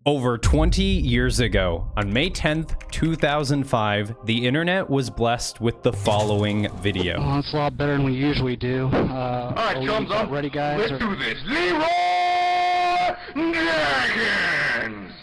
Over 20 years ago, on May 10th, 2005, the internet was blessed with the following video. Oh, that's a lot better than we usually do. Alright, thumbs up. Ready, guys? Let's do this. Leeroy Jenkins!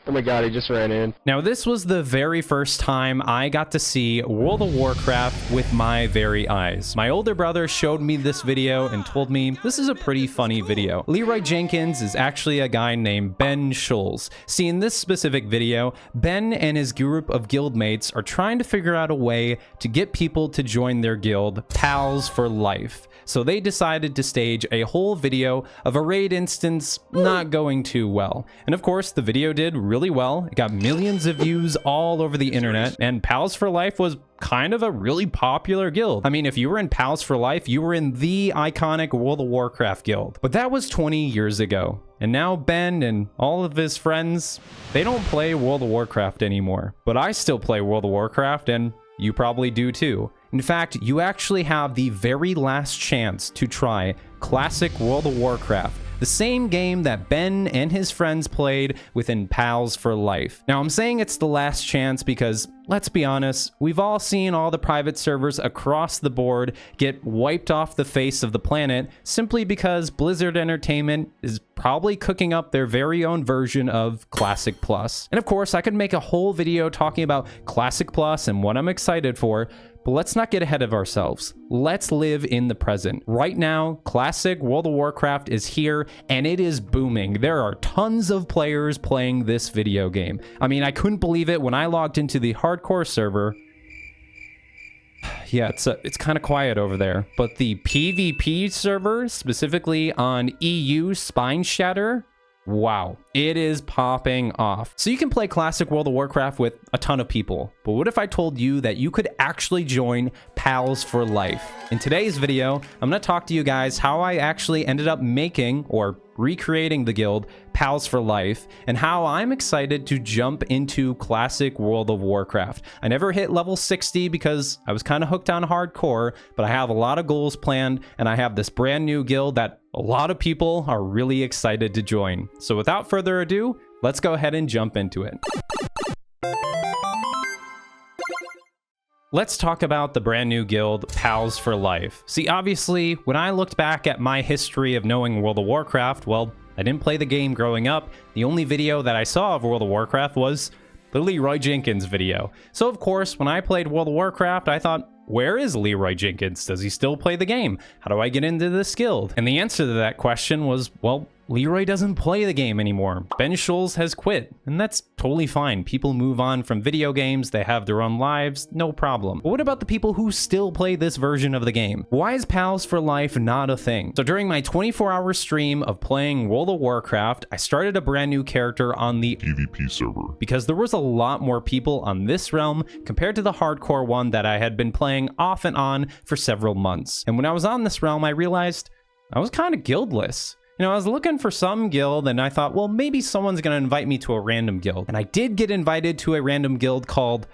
Oh my god, he just ran in. Now, this was the very first time I got to see World of Warcraft with my very eyes. My older brother showed me this video and told me this is a pretty funny video. Leeroy Jenkins is actually a guy named Ben Schulz. See, in this specific video, Ben and his group of guildmates are trying to figure out a way to get people to join their guild, Pals for Life. So they decided to stage a whole video of a raid instance not going too well. And of course, the video did really well. It got millions of views all over the internet, and Pals for Life was kind of a really popular guild. I mean, if you were in Pals for Life, you were in the iconic World of Warcraft guild. But that was 20 years ago. And now Ben and all of his friends, they don't play World of Warcraft anymore. But I still play World of Warcraft, and you probably do too. In fact, you actually have the very last chance to try classic World of Warcraft, the same game that Ben and his friends played within Pals for Life. Now, I'm saying it's the last chance because, let's be honest, we've all seen all the private servers across the board get wiped off the face of the planet simply because Blizzard Entertainment is probably cooking up their very own version of Classic Plus. And of course, I could make a whole video talking about Classic Plus and what I'm excited for, but let's not get ahead of ourselves. Let's live in the present. Right now, Classic World of Warcraft is here and it is booming. There are tons of players playing this video game. I mean, I couldn't believe it when I logged into the hardcore server. Yeah, it's kind of quiet over there. But the PvP server, specifically on EU Spine Shatter, wow, it is popping off. So you can play classic World of Warcraft with a ton of people, but what if I told you that you could actually join Pals for Life? In today's video, I'm going to talk to you guys how I actually ended up making or recreating the guild Pals for Life, and how I'm excited to jump into classic World of Warcraft. I never hit level 60 because I was kind of hooked on hardcore, but I have a lot of goals planned, and I have this brand new guild that a lot of people are really excited to join. So without further ado, let's go ahead and jump into it. Let's talk about the brand new guild, Pals for Life. See, obviously, when I looked back at my history of knowing World of Warcraft, well, I didn't play the game growing up. The only video that I saw of World of Warcraft was the Leeroy Jenkins video. So of course, when I played World of Warcraft, I thought, where is Leeroy Jenkins? Does he still play the game? How do I get into this guild? And the answer to that question was, well, Leeroy doesn't play the game anymore. Ben Schulz has quit, and that's totally fine. People move on from video games, they have their own lives, no problem. But what about the people who still play this version of the game? Why is Pals for Life not a thing? So during my 24-hour stream of playing World of Warcraft, I started a brand new character on the PvP server, because there was a lot more people on this realm compared to the hardcore one that I had been playing off and on for several months. And when I was on this realm, I realized I was kind of guildless. You know, I was looking for some guild and I thought, well, maybe someone's going to invite me to a random guild. And I did get invited to a random guild called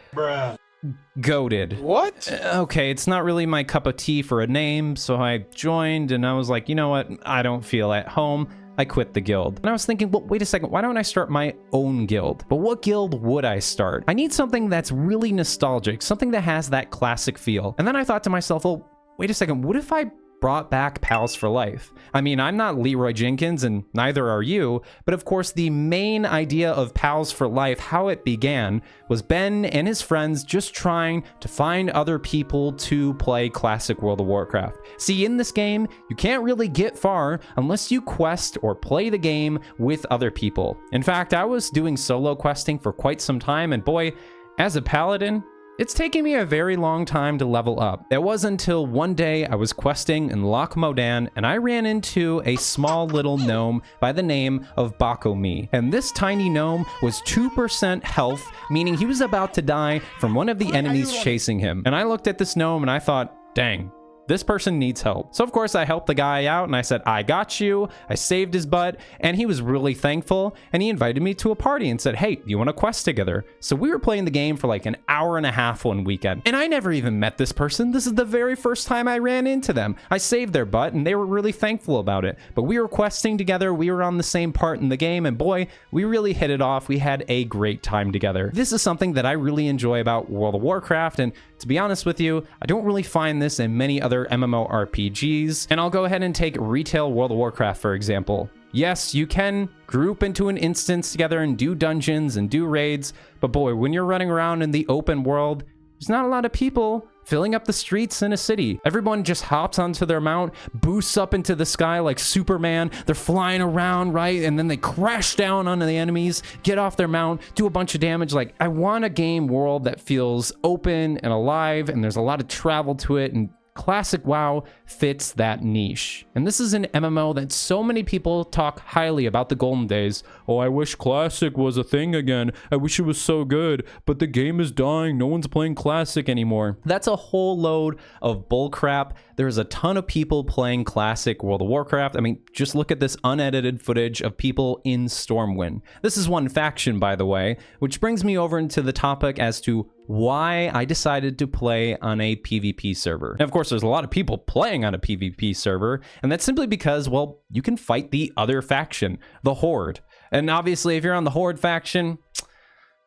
Goated. What? Okay, it's not really my cup of tea for a name, so I joined and I was like, you know what? I don't feel at home. I quit the guild. And I was thinking, well, wait a second, why don't I start my own guild? But what guild would I start? I need something that's really nostalgic, something that has that classic feel. And then I thought to myself, well, wait a second, what if I brought back Pals for Life? I mean, I'm not Leeroy Jenkins and neither are you, but of course the main idea of Pals for Life, how it began, was Ben and his friends just trying to find other people to play classic World of Warcraft. See, in this game, you can't really get far unless you quest or play the game with other people. In fact, I was doing solo questing for quite some time, and boy, as a paladin, it's taken me a very long time to level up. It wasn't until one day I was questing in Loch Modan and I ran into a small little gnome by the name of Bakomi. And this tiny gnome was 2% health, meaning he was about to die from one of the enemies chasing him. And I looked at this gnome and I thought, dang, this person needs help. So of course I helped the guy out and I said, I got you. I saved his butt, and he was really thankful, and he invited me to a party and said, hey, do you want to quest together? So we were playing the game for like an hour and a half one weekend, and I never even met this person. This is the very first time I ran into them. I saved their butt and they were really thankful about it. But we were questing together, we were on the same part in the game, and boy, we really hit it off. We had a great time together. This is something that I really enjoy about World of Warcraft, and to be honest with you, I don't really find this in many other MMORPGs. And I'll go ahead and take retail World of Warcraft, for example. Yes, you can group into an instance together and do dungeons and do raids, but boy, when you're running around in the open world, there's not a lot of people filling up the streets in a city. Everyone just hops onto their mount, boosts up into the sky like Superman. They're flying around, right? And then they crash down onto the enemies, get off their mount, do a bunch of damage. Like, I want a game world that feels open and alive, and there's a lot of travel to it, and Classic WoW fits that niche. And this is an MMO that so many people talk highly about the golden days. Oh, I wish Classic was a thing again. I wish it was so good, but the game is dying. No one's playing Classic anymore. That's a whole load of bullcrap. There's a ton of people playing Classic World of Warcraft. I mean, just look at this unedited footage of people in Stormwind. This is one faction, by the way, which brings me over into the topic as to why I decided to play on a PvP server. Now, of course, there's a lot of people playing on a PvP server, and that's simply because, well, you can fight the other faction, the Horde. And obviously, if you're on the Horde faction,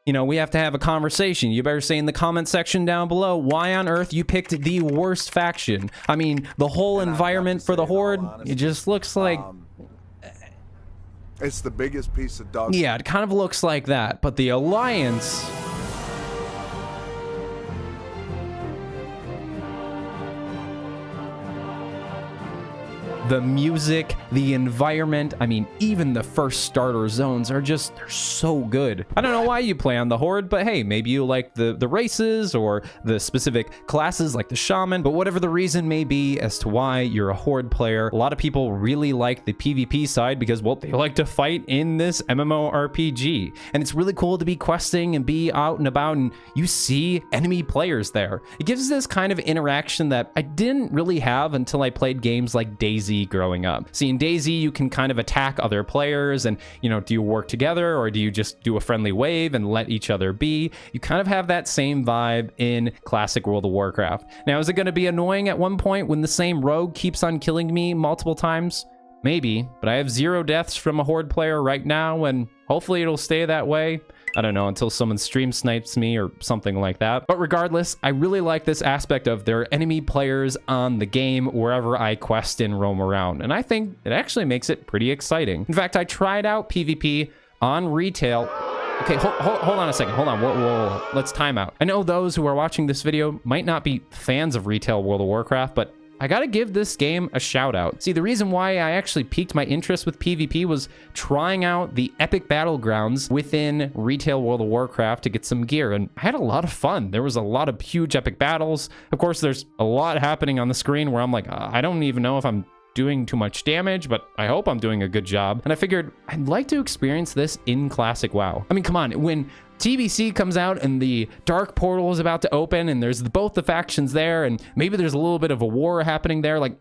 you know, we have to have a conversation. You better say in the comment section down below why on earth you picked the worst faction. I mean, the whole environment for the Horde, it just looks like... it's the biggest piece of dog. Yeah, it kind of looks like that. But the Alliance... the music, the environment, I mean, even the first starter zones are just, they're so good. I don't know why you play on the Horde, but hey, maybe you like the races or the specific classes like the Shaman, but whatever the reason may be as to why you're a Horde player, a lot of people really like the PvP side because, well, they like to fight in this MMORPG. And it's really cool to be questing and be out and about and you see enemy players there. It gives this kind of interaction that I didn't really have until I played games like DayZ growing up. See, in DayZ, you can kind of attack other players and, you know, do you work together or do you just do a friendly wave and let each other be? You kind of have that same vibe in Classic World of Warcraft. Now, is it going to be annoying at one point when the same rogue keeps on killing me multiple times? Maybe, but I have 0 deaths from a Horde player right now, and hopefully it'll stay that way. I don't know, until someone stream snipes me or something like that. But regardless, I really like this aspect of there are enemy players on the game wherever I quest and roam around. And I think it actually makes it pretty exciting. In fact, I tried out PvP on retail. Okay, hold on a second. Hold on. Whoa. Let's time out. I know those who are watching this video might not be fans of retail World of Warcraft, but I gotta give this game a shout out. See, the reason why I actually piqued my interest with PvP was trying out the epic battlegrounds within retail World of Warcraft to get some gear, and I had a lot of fun. There was a lot of huge epic battles. Of course, there's a lot happening on the screen where I'm like, I don't even know if I'm doing too much damage, but I hope I'm doing a good job. And I figured I'd like to experience this in Classic WoW. I mean, come on, when TBC comes out and the Dark Portal is about to open and there's both the factions there and maybe there's a little bit of a war happening there, like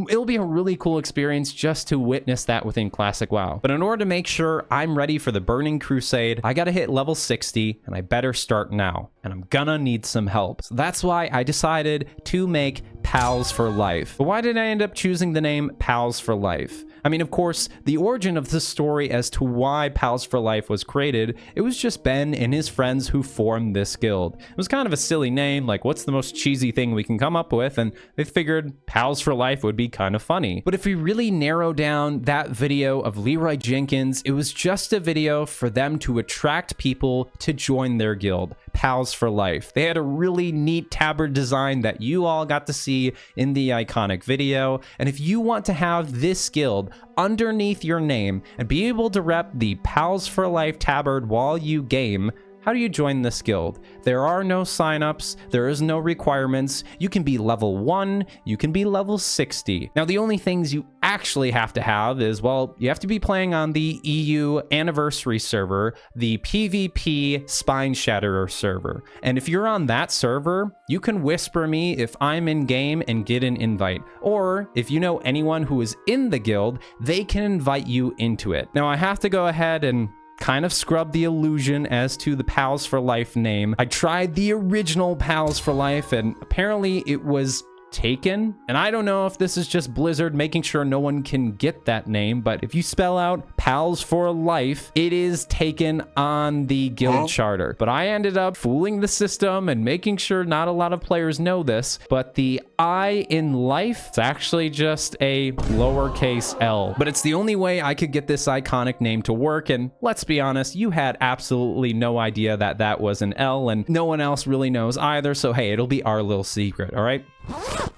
it'll be a really cool experience just to witness that within Classic WoW. But in order to make sure I'm ready for the Burning Crusade, I gotta hit level 60 and I better start now. And I'm gonna need some help. So that's why I decided to make Pals for Life. But why did I end up choosing the name Pals for Life? I mean, of course, the origin of this story as to why Pals for Life was created, it was just Ben and his friends who formed this guild. It was kind of a silly name, like what's the most cheesy thing we can come up with, and they figured Pals for Life would be kind of funny. But if we really narrow down that video of Leeroy Jenkins, it was just a video for them to attract people to join their guild, Pals for Life. They had a really neat tabard design that you all got to see in the iconic video, and if you want to have this guild underneath your name and be able to rep the Pals for Life tabard while you game, how do you join this guild? There are no signups, there is no requirements. You can be level 1, you can be level 60. Now, the only things you actually have to have is, well, you have to be playing on the EU anniversary server, the PvP Spine Shatterer server. And if you're on that server, you can whisper me if I'm in game and get an invite. Or if you know anyone who is in the guild, they can invite you into it. Now I have to go ahead and kind of scrub the illusion as to the Pals for Life name. I tried the original Pals for Life and apparently it was taken. And I don't know if this is just Blizzard making sure no one can get that name, but if you spell out Pals for Life, it is taken on the guild charter. But I ended up fooling the system and making sure not a lot of players know this, but the I in life is actually just a lowercase L. But it's the only way I could get this iconic name to work, and let's be honest, you had absolutely no idea that that was an L, and no one else really knows either, so hey, it'll be our little secret, all right?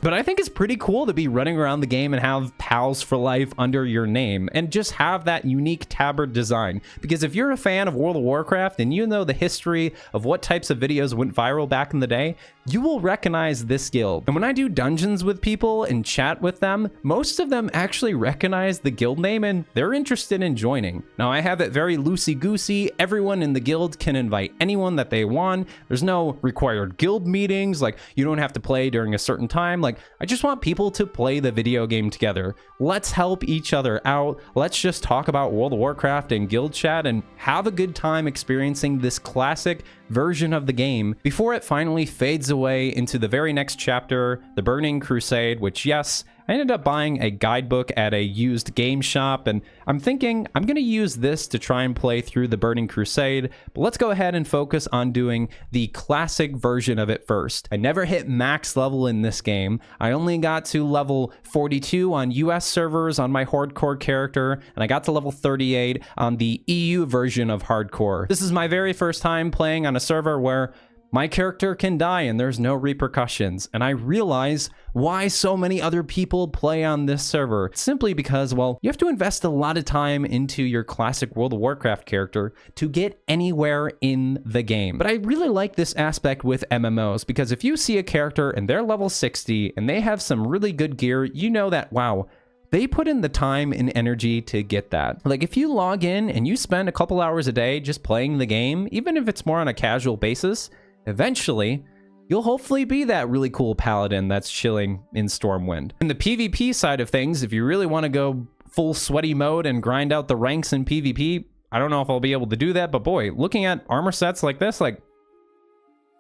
But I think it's pretty cool to be running around the game and have Pals for Life under your name and just have that unique tabard design. Because if you're a fan of World of Warcraft and you know the history of what types of videos went viral back in the day, you will recognize this guild. And when I do dungeons with people and chat with them, most of them actually recognize the guild name and they're interested in joining. Now I have it very loosey-goosey. Everyone in the guild can invite anyone that they want. There's no required guild meetings, like you don't have to play during a certain time. Like, I just want people to play the video game together. Let's help each other out. Let's just talk about World of Warcraft and guild chat and have a good time experiencing this classic version of the game before it finally fades away into the very next chapter, the Burning Crusade, which, yes, I ended up buying a guidebook at a used game shop, and I'm thinking I'm going to use this to try and play through the Burning Crusade, but let's go ahead and focus on doing the classic version of it first. I never hit max level in this game. I only got to level 42 on US servers on my hardcore character, and I got to level 38 on the EU version of hardcore. This is my very first time playing on a server where my character can die and there's no repercussions, and I realize why so many other people play on this server. It's simply because, well, you have to invest a lot of time into your classic World of Warcraft character to get anywhere in the game. But I really like this aspect with MMOs, because if you see a character and they're level 60 and they have some really good gear, you know that, wow, they put in the time and energy to get that. Like, if you log in and you spend a couple hours a day just playing the game, even if it's more on a casual basis, eventually, you'll hopefully be that really cool paladin that's chilling in Stormwind. In the PvP side of things, if you really want to go full sweaty mode and grind out the ranks in PvP, I don't know if I'll be able to do that, but boy, looking at armor sets like this, like,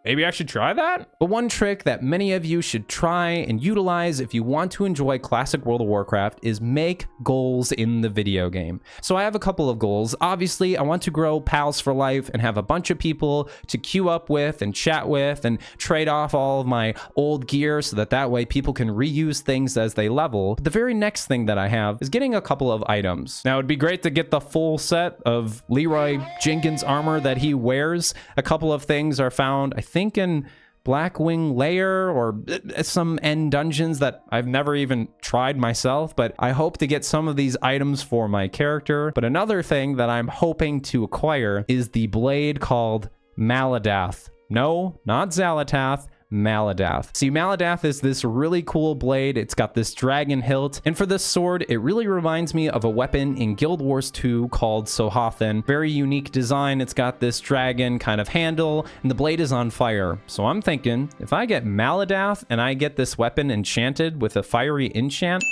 maybe I should try that? But one trick that many of you should try and utilize if you want to enjoy classic World of Warcraft is make goals in the video game. So I have a couple of goals. Obviously, I want to grow Pals for Life and have a bunch of people to queue up with and chat with and trade off all of my old gear so that way people can reuse things as they level. But the very next thing that I have is getting a couple of items. Now, it'd be great to get the full set of Leeroy Jenkins armor that he wears. A couple of things are found, I think, in Blackwing Lair or some end dungeons that I've never even tried myself, but I hope to get some of these items for my character. But another thing that I'm hoping to acquire is the blade called Maladath. No, not Xalatath. Maladath. See, Maladath is this really cool blade. It's got this dragon hilt, and for this sword, it really reminds me of a weapon in Guild Wars 2 called Sohathan. Very unique design. It's got this dragon kind of handle, and the blade is on fire. So I'm thinking, if I get Maladath and I get this weapon enchanted with a fiery enchant,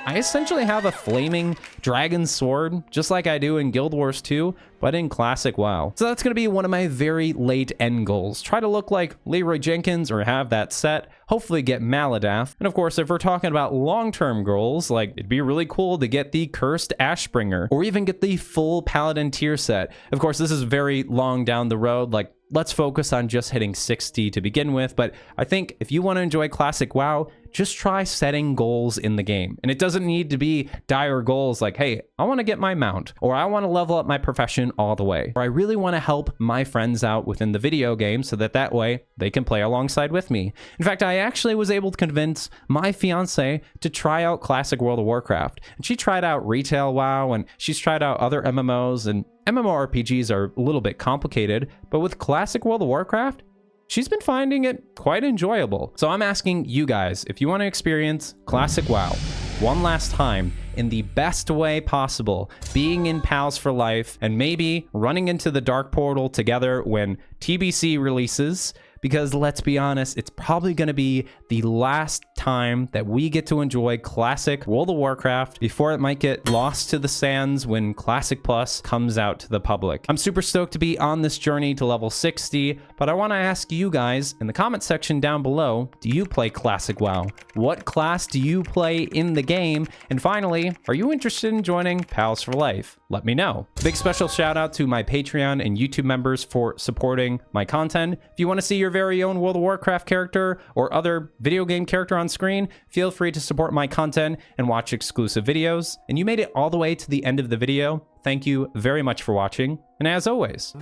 I essentially have a flaming dragon sword, just like I do in Guild Wars 2, but in classic WoW. So that's going to be one of my very late end goals. Try to look like Leeroy Jenkins or have that set, hopefully get Maladath. And of course, if we're talking about long-term goals, like it'd be really cool to get the Cursed Ashbringer or even get the full Paladin tier set. Of course, this is very long down the road, like let's focus on just hitting 60 to begin with, but I think if you want to enjoy classic WoW, just try setting goals in the game. And it doesn't need to be dire goals like, hey, I want to get my mount, or I want to level up my profession all the way, or I really want to help my friends out within the video game so that way they can play alongside with me. In fact, I actually was able to convince my fiance to try out classic World of Warcraft. And she tried out retail WoW, and she's tried out other MMOs, and MMORPGs are a little bit complicated, but with classic World of Warcraft, she's been finding it quite enjoyable. So I'm asking you guys, if you want to experience classic WoW, one last time in the best way possible, being in Pals for Life, and maybe running into the Dark Portal together when TBC releases. Because let's be honest, it's probably going to be the last time that we get to enjoy classic World of Warcraft before it might get lost to the sands when Classic Plus comes out to the public. I'm super stoked to be on this journey to level 60, but I want to ask you guys in the comment section down below, do you play Classic WoW? What class do you play in the game? And finally, are you interested in joining Pals for Life? Let me know. Big special shout out to my Patreon and YouTube members for supporting my content. If you want to see your very own World of Warcraft character or other video game character on screen, feel free to support my content and watch exclusive videos. And you made it all the way to the end of the video. Thank you very much for watching. And as always...